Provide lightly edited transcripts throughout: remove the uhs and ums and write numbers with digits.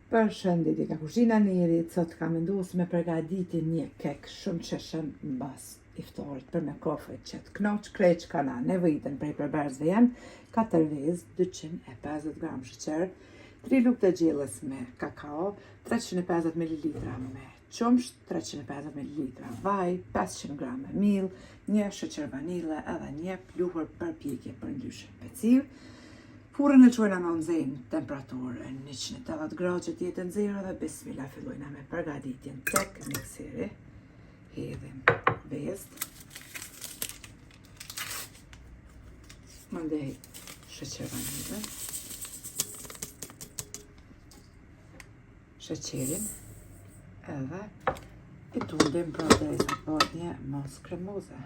Përshëndetje nga kuzhina Nerit, sot kam vendosur me përgatitje një kek shumë të shëshëm mbas iftarit për me kafe që të knoç krejt ka na nevojitën prej përberzve janë 4 vezë, 250 gram sheqer, 3 lugë të gjellës me kakao, 350 ml me qumsht, 350 ml vaj, 500 gram me miell, një sheqer vanile edhe një pluhur përpjekje për ndryshe peciv. Furrën e çojna në nxehtë temperaturë 180 gradë që të jetë nxehtë dhe bismillah fillojna me përgatitjen tek mikseri. Hedhim vezët. Mandej sheqer vanile. Sheqerin edhe i tundim pra derisa të bëhet një masë kremoze.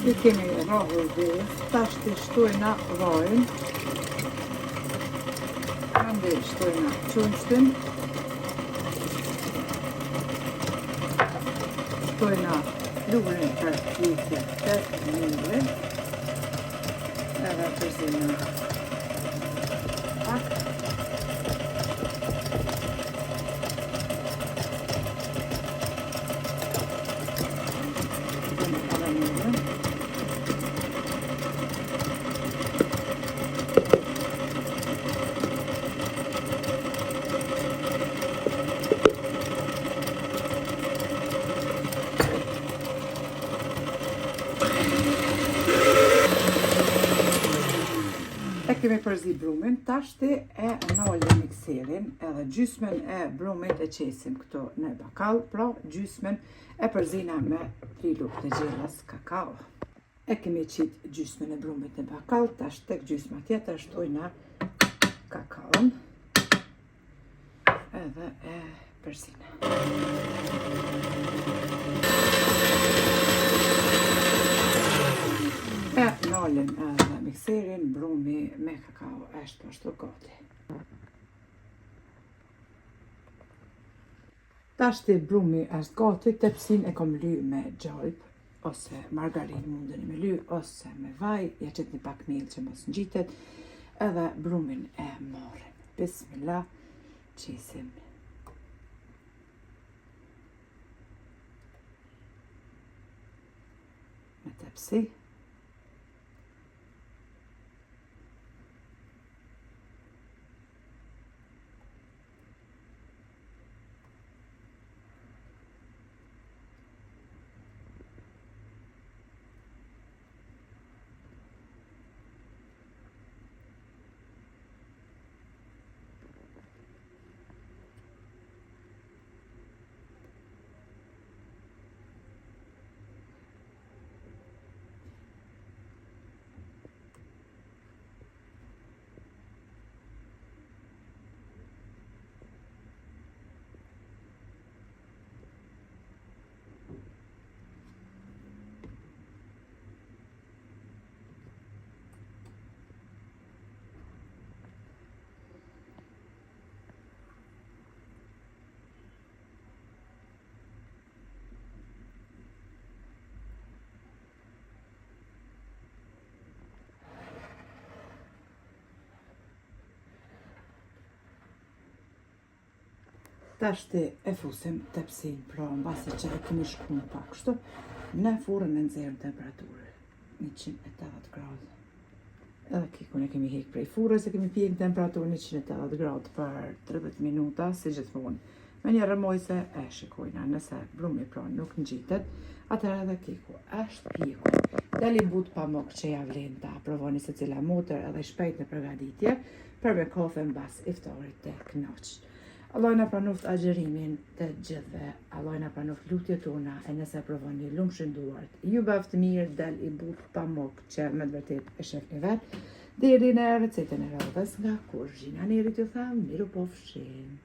I kemi rrahur vezë, tash të shtojna vajin, mandej shtojna qumshtin, shtojna pluhurin për pjekje tek mielli, edhe përzina pak. E kemi përzi brumin, tashti e nalëm mikserin edhe gjysmën e brumit e qesim këto në bakall, pra gjysmën e përzina me 3 lugë të gjellës kakao. E kemi qit gjysmën e brumit në bakall, tash tek gjysma tjetër shtojna kakaon edhe e përzina. E nalëm edhe mikserin, brumi me kakao është ashtu gati. Tashti brumi është gati, tepsin e kom ly me gjalp ose margarin mundeni me ly ose me vaj, ja qet një pak miell që mos ngjitet, edhe brumin e marrim. Bismillah, qesim. Me tepsi. Tashti e fusim tepsin, pra mbasi që e kemi shkruar pak kështu, në furrën e nxehtë temperaturë 180 gradë. Edhe kekun e kemi hek prej furrës, e kemi pjek në temperaturë 180 gradë për 30 minuta, si gjithmonë. Me një rrëmojse e shikojna, nëse brumi pra nuk ngjitet, atëherë edhe keku është pjekur. Dali but pamuk që ja vlen ta provoni secila motër edhe shpejt në përgatitje për me kafe mbas iftarit të knoç. Allah na pranoft agjerimin të gjithëve, Allah na pranoft lutjet tona, e nëse provoni lumshin duart, ju bëft mirë, dal i but pamuk që me të vërtet e shefni vet, deri në recetën e radhës nga kuzhina Nerit ju tham, miru pofshim.